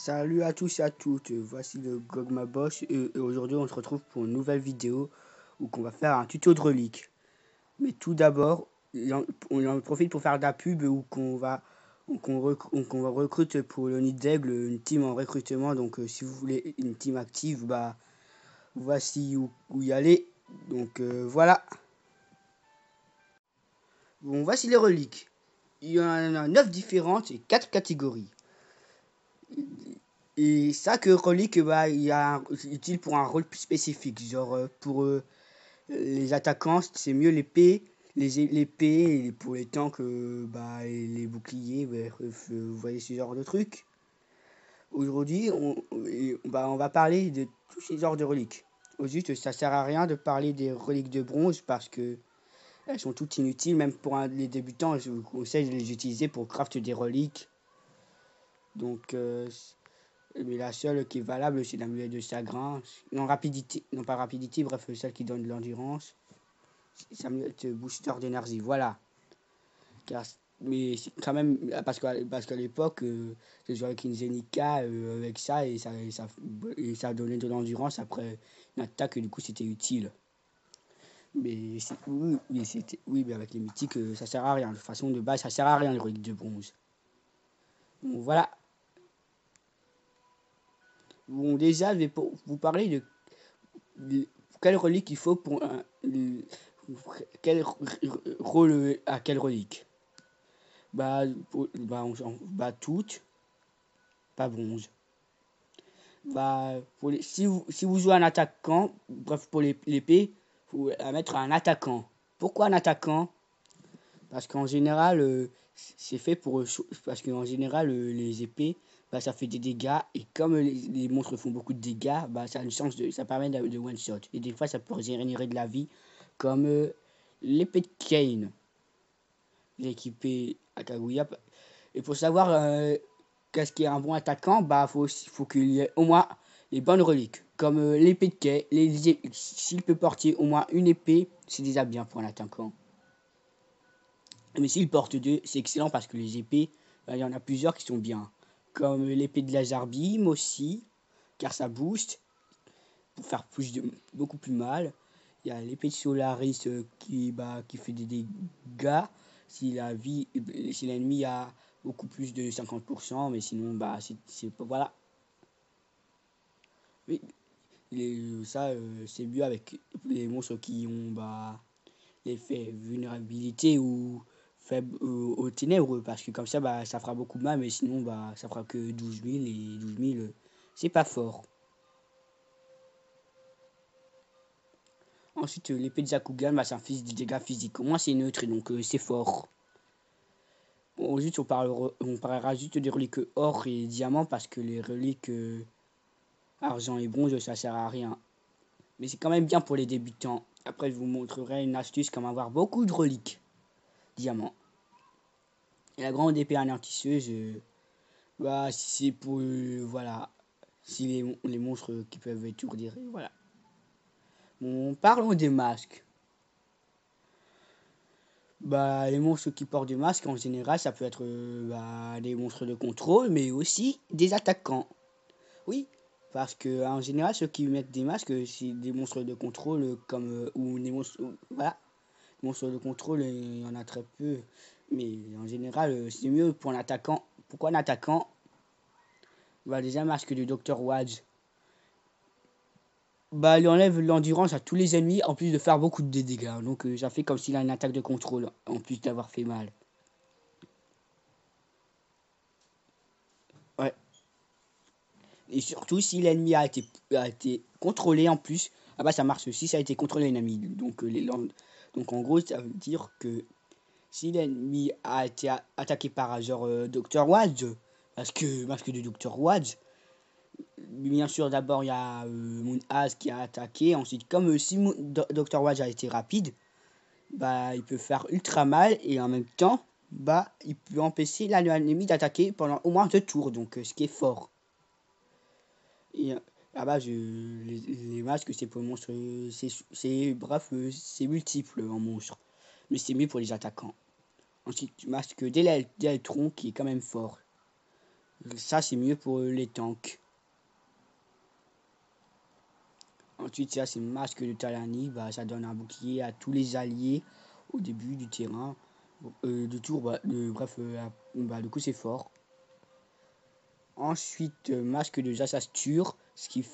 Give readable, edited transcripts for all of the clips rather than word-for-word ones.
Salut à tous et à toutes, voici le Gogmaboss et aujourd'hui on se retrouve pour une nouvelle vidéo où on va faire un tuto de relique. Mais tout d'abord, on en profite pour faire de la pub où qu'on recrute pour le Nid d'Aigle une team en recrutement. Donc si vous voulez une team active, bah voici où y aller. Donc voilà. Bon, voici les reliques. Il y en a 9 différentes et 4 catégories. Et chaque relique, bah, utile pour un rôle spécifique. Genre, pour les attaquants, c'est mieux l'épée. L'épée, et pour les tanks, bah, et les boucliers, bref, vous voyez ce genre de trucs. Aujourd'hui, on va parler de tous ces genres de reliques. Au juste, ça sert à rien de parler des reliques de bronze parce que elles sont toutes inutiles, même pour les débutants. Je vous conseille de les utiliser pour craft des reliques. Donc, mais la seule qui est valable, c'est l'amulette de chagrin. Non, rapidité, non pas rapidité, bref, celle qui donne de l'endurance. C'est l'amulette booster d'énergie, voilà. Car, mais quand même, parce qu'à l'époque, je jouais avec une Zenica avec ça et ça donnait de l'endurance après une attaque, et du coup c'était utile. Mais oui, mais avec les mythiques, ça sert à rien. De façon de base, ça sert à rien, les reliques de bronze. Bon, voilà. Bon, déjà, je vais vous parler de quelle relique il faut pour quel rôle à quelle relique. Bah, bah toutes, pas bronze. Bah, si vous jouez un attaquant, bref, pour l'épée, faut mettre un attaquant. Pourquoi un attaquant? Parce qu'en général, c'est fait pour. Parce qu'en général, les épées, bah, ça fait des dégâts. Et comme les monstres font beaucoup de dégâts, bah, ça a une chance ça permet de one shot. Et des fois, ça peut régénérer de la vie. Comme l'épée de Kane. L'équipée à Kaguya. Et pour savoir qu'est-ce qui est un bon attaquant, bah, faut qu'il y ait au moins les bonnes reliques. Comme l'épée de Kane. S'il peut porter au moins une épée, c'est déjà bien pour un attaquant. Mais s'il porte deux, c'est excellent parce que les épées, il y en a plusieurs qui sont bien. Comme l'épée de Lazarbim aussi, car ça booste pour faire beaucoup plus mal. Il y a l'épée de Solaris qui fait des dégâts si l'ennemi a beaucoup plus de 50%, mais sinon, bah, voilà. Oui, c'est mieux avec les monstres qui ont bah, l'effet vulnérabilité ou faible aux ténèbres, parce que comme ça, bah, ça fera beaucoup de mal, mais sinon, bah, ça fera que 12 000, et 12 000, c'est pas fort. Ensuite, l'épée de Zakugan, bah, c'est un fils de dégâts physiques. Au moins, c'est neutre, et donc c'est fort. Bon, ensuite, on parlera juste des reliques or et diamant, parce que les reliques argent et bronze, ça sert à rien. Mais c'est quand même bien pour les débutants. Après, je vous montrerai une astuce comment avoir beaucoup de reliques diamant. Et la grande épée anéantisseuse, bah, c'est pour, voilà, si les monstres qui peuvent étourdir, voilà. Bon, parlons des masques. Bah, les monstres qui portent des masques, en général, ça peut être bah, des monstres de contrôle, mais aussi des attaquants. Oui, parce que en général, ceux qui mettent des masques, c'est des monstres de contrôle, comme, ou des monstres, voilà, monstres de contrôle, il y en a très peu. Mais en général, c'est mieux pour un attaquant. Pourquoi un attaquant? Bah, déjà, masque du Dr. Wadge. Bah, il enlève l'endurance à tous les ennemis en plus de faire beaucoup de dégâts. Donc, ça fait comme s'il a une attaque de contrôle en plus d'avoir fait mal. Ouais. Et surtout, si l'ennemi a été contrôlé en plus, ah bah ça marche aussi, ça a été contrôlé l'ennemi. Donc, donc en gros, ça veut dire que si l'ennemi a été attaqué par genre Dr. Wadge, parce que de Dr. Wadge, bien sûr, d'abord il y a Moonaz qui a attaqué. Ensuite, comme si Dr. Wadge a été rapide, bah il peut faire ultra mal et en même temps, bah il peut empêcher l'ennemi d'attaquer pendant au moins 2 tours. Donc, ce qui est fort. Et là-bas, les masques, c'est pour les monstres. Bref, c'est multiple en monstre. Mais c'est mieux pour les attaquants. Ensuite, masque d'Electron qui est quand même fort. Ça, c'est mieux pour les tanks. Ensuite, ça, c'est masque de Talani. Bah, ça donne un bouclier à tous les alliés au début du terrain. Du tour, bref, du coup, c'est fort. Ensuite, masque de Jasastur, ce qui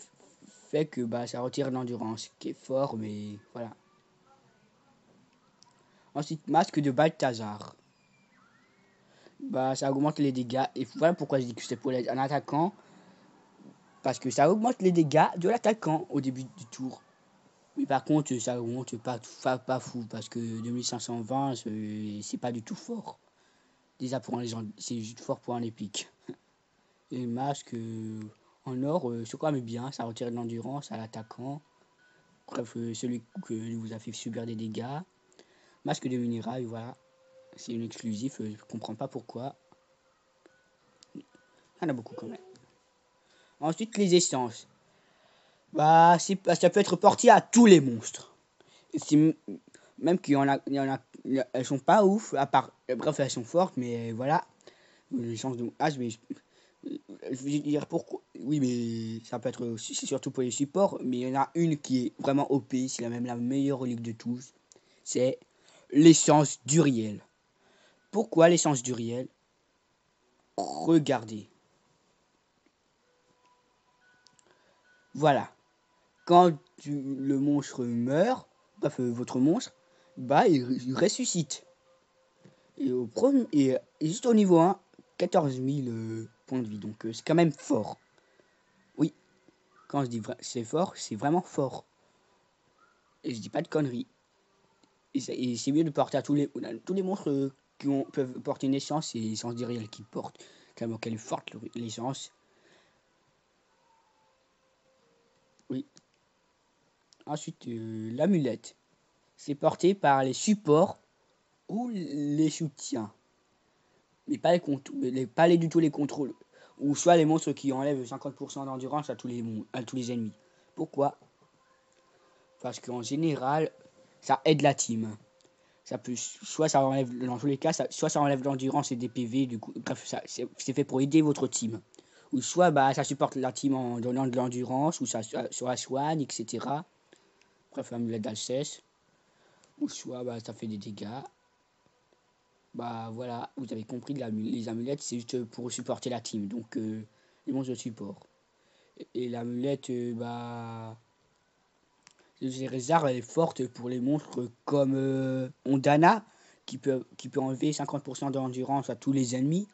fait que ça retire l'endurance, qui est fort, mais voilà. Ensuite, masque de Balthazar. Ça augmente les dégâts. Et voilà pourquoi je dis que c'est pour un attaquant. Parce que ça augmente les dégâts de l'attaquant au début du tour. Mais par contre, ça augmente pas fou. Parce que 2520, c'est pas du tout fort. Déjà, pour un légende, c'est juste fort pour un épique. Et le masque en or, c'est quand même bien. Ça retire de l'endurance à l'attaquant. Bref, celui qui vous a fait subir des dégâts. Masque de minérail, voilà. C'est une exclusif, je comprends pas pourquoi. Il y en a beaucoup quand même. Ensuite, les essences. Ça peut être porté à tous les monstres. Même qu'il elles sont pas ouf, à part, bref, elles sont fortes, mais voilà. L'essence de H, mais je veux dire pourquoi. Oui, mais ça peut être aussi, c'est surtout pour les supports, mais il y en a une qui est vraiment OP, c'est même la meilleure relique de tous. C'est l'essence d'Uriel. Pourquoi l'essence d'Uriel? Regardez. Voilà. Quand le monstre meurt, bref, votre monstre, il ressuscite. Et juste au niveau 1, 14 000 points de vie. Donc c'est quand même fort. Oui, quand je dis c'est fort, c'est vraiment fort. Et je dis pas de conneries. Et c'est mieux de porter à tous les monstres peuvent porter une essence, c'est l'essence d'Iriel qui porte. Tellement qu'elle est forte, l'essence. Oui. Ensuite, l'amulette. C'est porté par les supports ou les soutiens. Mais pas du tout les contrôles. Ou soit les monstres qui enlèvent 50% d'endurance à tous les ennemis. Pourquoi? Parce qu'en général, ça aide la team. Soit ça enlève, dans tous les cas, soit ça enlève l'endurance et des PV, du coup, bref, c'est fait pour aider votre team. Ou soit ça supporte la team en donnant de l'endurance, ou ça sur la soigne, etc. Bref, l'amulette d'Alceste. Ou soit ça fait des dégâts. Voilà, vous avez compris, les amulettes, c'est juste pour supporter la team. Donc, les monstres de support. Et l'amulette, elle est forte pour les monstres comme Ondana, qui peut enlever 50% d'endurance à tous les ennemis.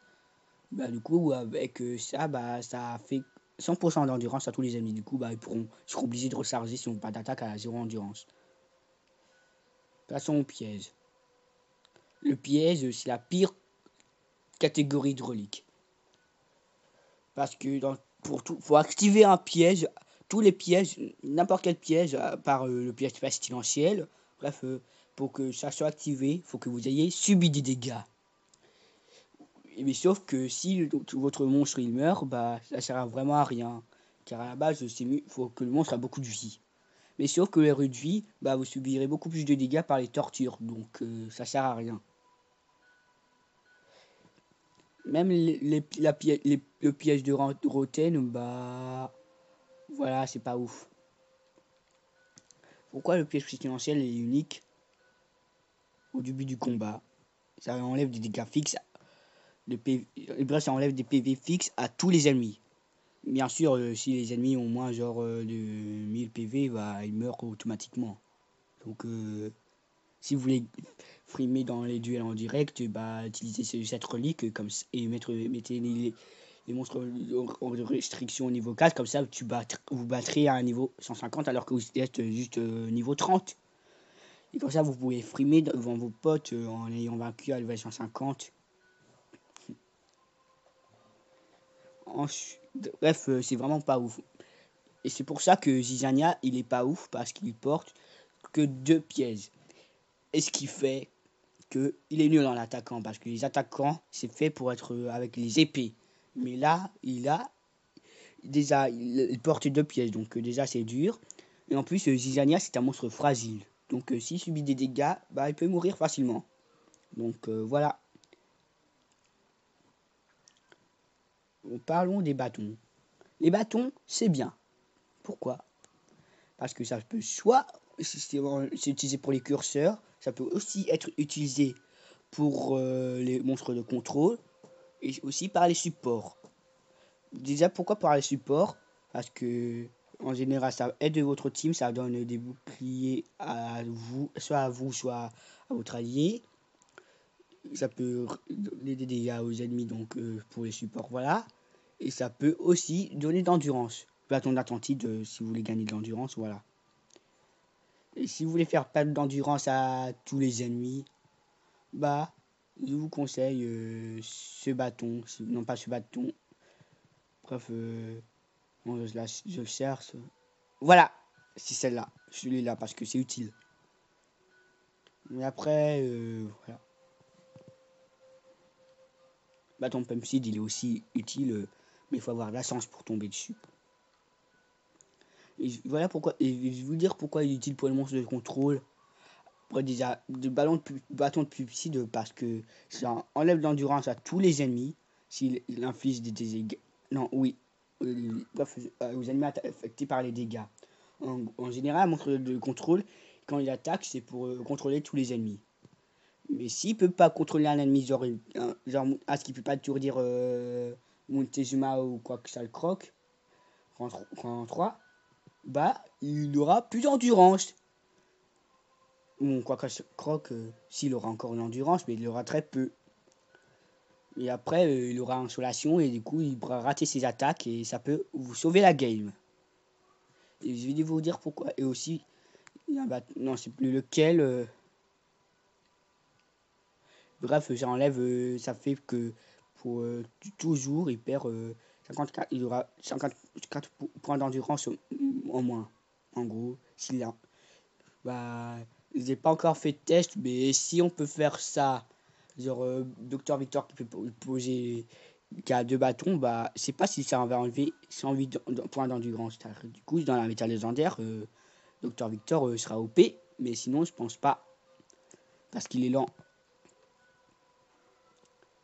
Du coup, avec ça, ça fait 100% d'endurance à tous les ennemis. Du coup, ils seront obligés de recharger si on pas d'attaque à 0 endurance. Passons au piège. Le piège, c'est la pire catégorie de relique. Parce que pour activer un piège, tous les pièges, n'importe quel piège, à part le piège pestilentiel, bref, pour que ça soit activé, il faut que vous ayez subi des dégâts. Mais sauf que si votre monstre il meurt, ça sert vraiment à rien. Car à la base, il faut que le monstre a beaucoup de vie. Mais sauf que les rues de vie, vous subirez beaucoup plus de dégâts par les tortures. Donc ça sert à rien. Même le piège de Roten, voilà, c'est pas ouf. Pourquoi le piège pestilentiel est unique au début du combat? Ça enlève des dégâts fixes. Ça enlève des PV fixes à tous les ennemis. Bien sûr, si les ennemis ont moins de 1000 PV, ils meurent automatiquement. Donc, si vous voulez frimer dans les duels en direct, utilisez cette relique et mettez les monstres en restriction au niveau 4, comme ça vous battrez à un niveau 150 alors que vous êtes juste niveau 30. Et comme ça vous pouvez frimer devant vos potes en ayant vaincu à level 150. Bref, c'est vraiment pas ouf. Et c'est pour ça que Zizania, il est pas ouf parce qu'il porte que 2 pièges. Et ce qui fait que il est nul en attaquant parce que les attaquants, c'est fait pour être avec les épées. Mais là, il porte 2 pièges, donc déjà c'est dur. Et en plus, Zizania, c'est un monstre fragile. Donc s'il subit des dégâts, il peut mourir facilement. Donc voilà. Parlons des bâtons. Les bâtons, c'est bien. Pourquoi? Parce que ça peut soit c'est utilisé pour les curseurs, ça peut aussi être utilisé pour les monstres de contrôle et aussi par les supports. Déjà, pourquoi par les supports? Parce que en général, ça aide votre team, ça donne des boucliers à vous, soit à votre allié. Ça peut donner des dégâts aux ennemis, donc pour les supports, voilà. Et ça peut aussi donner d'endurance. Bâton d'Atlantide, si vous voulez gagner de l'endurance, voilà. Et si vous voulez faire perdre d'endurance à tous les ennemis, bah, je vous conseille ce bâton. Non, pas ce bâton. Bref, je le cherche. Voilà, c'est celle-là. Celui-là, parce que c'est utile. Mais après, voilà. Bâton Pump Seed, il est aussi utile, mais il faut avoir de la chance pour tomber dessus. Et voilà pourquoi. Et je vais vous dire pourquoi il est utile pour les monstres de contrôle. Après, déjà, bâton de pubcide parce que ça enlève l'endurance à tous les ennemis s'il inflige des dégâts. Non, oui. Bref, aux ennemis affectés par les dégâts. En général, un monstre de contrôle, quand il attaque, c'est pour contrôler tous les ennemis. Mais s'il peut pas contrôler un ennemi, genre ce qu'il peut pas toujours dire Montezuma ou quoi que ça le croque, en 3, bah, il aura plus d'endurance. Bon, quoi que ça croque, s'il aura encore l'endurance, mais il aura très peu. Et après, il aura insolation et du coup, il pourra rater ses attaques et ça peut vous sauver la game. Et je vais vous dire pourquoi. Et aussi, non, c'est plus lequel. Bref, j'enlève, ça fait que pour toujours, il perd 54, il aura 54 points d'endurance en moins. En gros, s'il a. Bah, j'ai pas encore fait de test, mais si on peut faire ça, genre Docteur Victor qui peut poser, qui a 2 bâtons, bah, je sais pas si ça va enlever 108 points d'endurance. Du coup, dans la méta légendaire, Docteur Victor sera OP, mais sinon, je pense pas, parce qu'il est lent.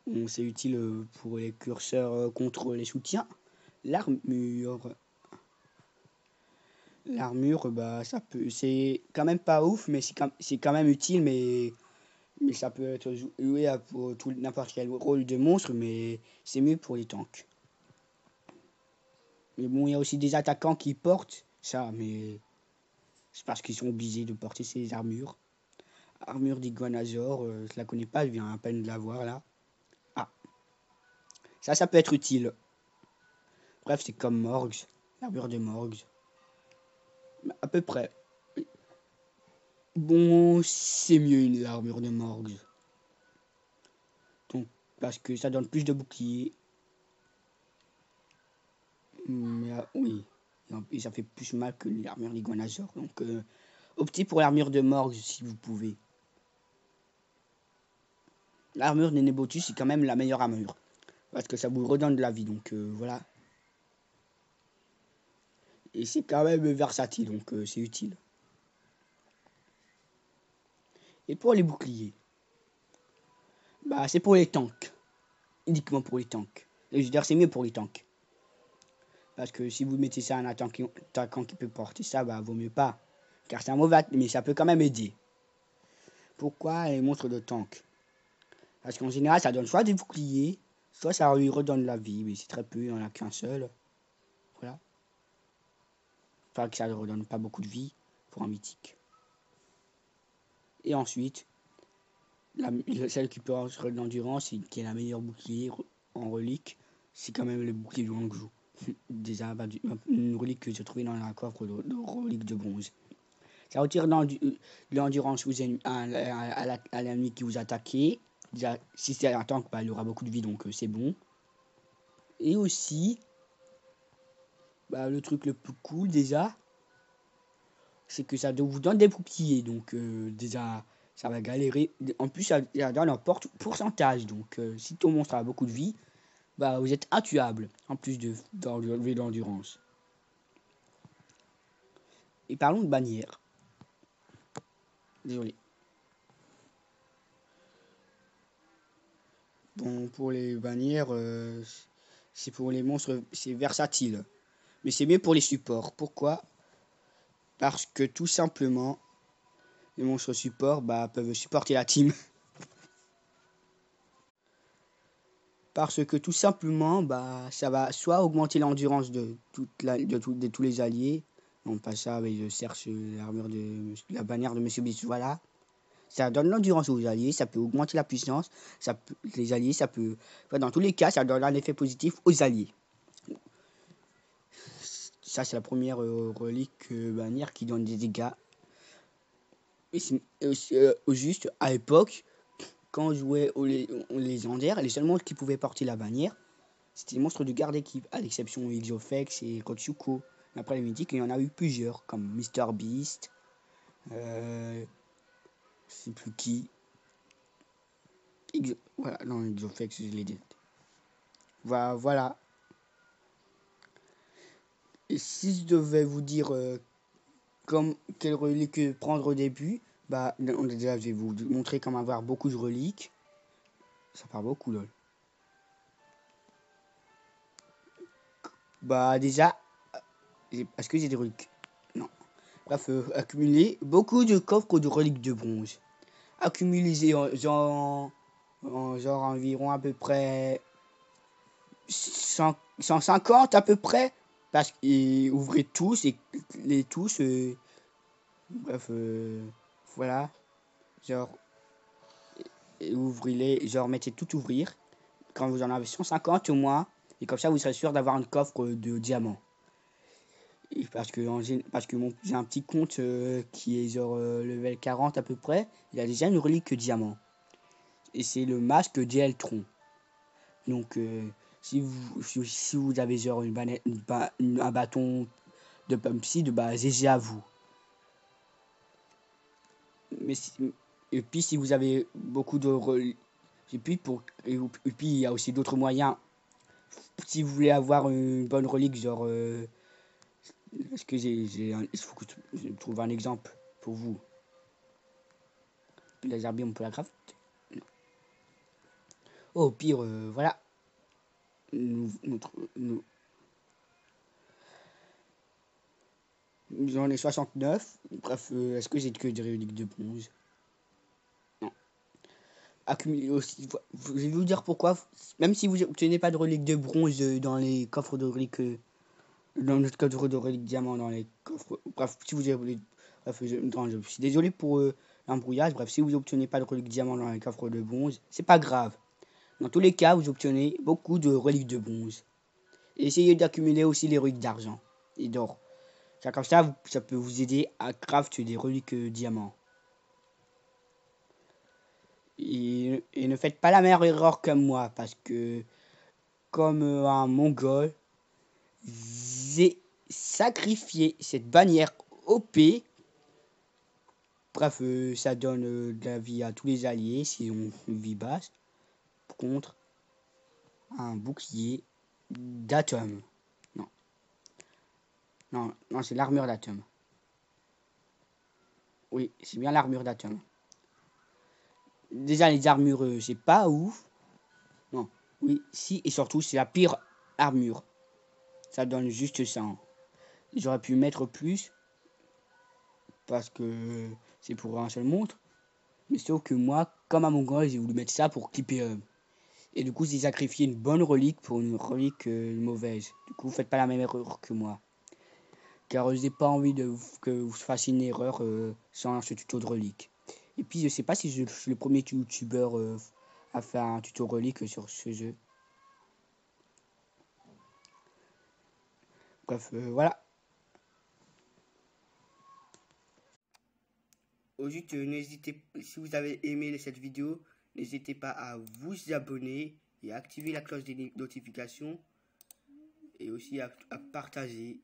Bon, c'est utile pour les curseurs contre les soutiens. L'armure. L'armure, bah, ça peut. C'est quand même pas ouf, mais c'est quand même utile, mais ça peut être joué pour n'importe quel rôle de monstre, mais c'est mieux pour les tanks. Mais bon, il y a aussi des attaquants qui portent ça, mais c'est parce qu'ils sont obligés de porter ces armures. Armure d'Iguanazor, je la connais pas, je viens à peine de la voir là. Ah, ça peut être utile. Bref, c'est comme Morgs, l'armure de Morgs. À peu près. Bon, c'est mieux l'armure de Morgs. Donc, parce que ça donne plus de boucliers. Mais oui, et ça fait plus mal que l'armure d'Iguanazor. Donc, optez pour l'armure de Morgs si vous pouvez. L'armure de Nebotus, c'est quand même la meilleure armure. Parce que ça vous redonne de la vie. Donc, voilà. Et c'est quand même versatile. Donc, c'est utile. Et pour les boucliers, bah, c'est pour les tanks. Uniquement pour les tanks. Et je veux dire, c'est mieux pour les tanks. Parce que si vous mettez ça à un attaquant qui peut porter ça, bah, vaut mieux pas. Car c'est un mauvais, mais ça peut quand même aider. Pourquoi les monstres de tank? Parce qu'en général, ça donne soit des boucliers, soit ça lui redonne la vie, mais c'est très peu, il n'y en a qu'un seul. Voilà. Enfin, que ça ne redonne pas beaucoup de vie pour un mythique. Et ensuite, celle qui peut avoir de l'endurance et qui est la meilleure bouclier en relique, c'est quand même le bouclier de Wangju. Déjà, bah, une relique que j'ai trouvée dans la coffre de relique de bronze. Ça retire de l'endurance à l'ennemi qui vous attaquez. Déjà, si c'est un tank, bah, il aura beaucoup de vie, donc c'est bon. Et aussi, bah, le truc le plus cool déjà, c'est que ça vous donne des boucliers. Donc déjà, ça va galérer. En plus, ça donne un pourcentage. Donc si ton monstre a beaucoup de vie, bah, vous êtes intuable. En plus d'enlever l'endurance. Et parlons de bannières. Désolé. Bon, pour les bannières, C'est pour les monstres, c'est versatile. Mais c'est mieux pour les supports. Pourquoi? Parce que tout simplement, les monstres supports peuvent supporter la team. Parce que tout simplement, ça va soit augmenter l'endurance de tous les alliés. On passe ça, je cherche l'armure la bannière de Monsieur Beast, voilà. Ça donne l'endurance aux alliés, ça peut augmenter la puissance, les alliés, ça peut... Dans tous les cas, ça donne un effet positif aux alliés. Ça, c'est la première relique bannière qui donne des dégâts. Au juste, à l'époque, quand on jouait aux légendaires, les seuls monstres qui pouvaient porter la bannière, c'était les monstres de garde équipe, à l'exception de Exofex et Kotsuko. Après les mythiques, il y en a eu plusieurs, comme Mr Beast, je sais plus qui. Voilà, non, Exofex, je l'ai dit. Voilà. Et si je devais vous dire quelle relique prendre au début, déjà, je vais vous montrer comment avoir beaucoup de reliques. Ça part beaucoup, lol. Déjà, est-ce que j'ai des reliques? Non. Bref, accumuler beaucoup de coffres de reliques de bronze. Accumuler genre environ à peu près 150 à peu près. Parce que ouvrez tous et les tous. Bref, voilà. Genre, ouvrez-les, genre mettez tout ouvrir. Quand vous en avez 150 au moins. Et comme ça, vous serez sûr d'avoir un coffre de diamants. Parce que j'ai un petit compte qui est genre level 40 à peu près. Il a déjà une relique diamant. Et c'est le masque d'Eltron. Donc si vous avez genre un bâton de Pumpseed, GG à vous. Mais et puis si vous avez beaucoup de reliques. Et puis il y a aussi d'autres moyens. Si vous voulez avoir une bonne relique, genre est-ce que il faut que je trouve un exemple pour vous. Puis la gerbille, on peut la crafter. Oh, au pire, voilà. J'en ai 69. Bref, est-ce que j'ai que des reliques de bronze? Non. Accumuler aussi. Je vais vous dire pourquoi. Même si vous n'obtenez pas de reliques de bronze dans les coffres de reliques. Dans notre coffre de reliques diamant, dans les coffres. Bref, si vous avez. Bref, je suis désolé pour l'embrouillage. Bref, si vous n'obtenez pas de reliques diamant dans les coffres de bronze, c'est pas grave. Dans tous les cas, vous obtenez beaucoup de reliques de bronze. Et essayez d'accumuler aussi les reliques d'argent et d'or. Comme ça, ça peut vous aider à craft des reliques diamants. Et ne faites pas la même erreur que moi, parce que, comme un mongol, j'ai sacrifié cette bannière OP. Bref, ça donne de la vie à tous les alliés si on vit basse. Contre un bouclier d'Atom. Non, c'est l'armure d'Atom. Oui, c'est bien l'armure d'Atom. Déjà, les armures, c'est pas ouf. Non, oui, si, et surtout, c'est la pire armure. Ça donne juste ça. J'aurais pu mettre plus. Parce que c'est pour un seul montre. Mais sauf que moi, comme à mon grand, j'ai voulu mettre ça pour clipper. Et du coup, j'ai sacrifié une bonne relique pour une relique mauvaise. Du coup, faites pas la même erreur que moi. Car je n'ai pas envie que vous fassiez une erreur sans ce tuto de relique. Et puis, je sais pas si je suis le premier youtubeur à faire un tuto relique sur ce jeu. Bref, voilà. Au juste, si vous avez aimé cette vidéo, n'hésitez pas à vous abonner et à activer la cloche des notifications et aussi à partager.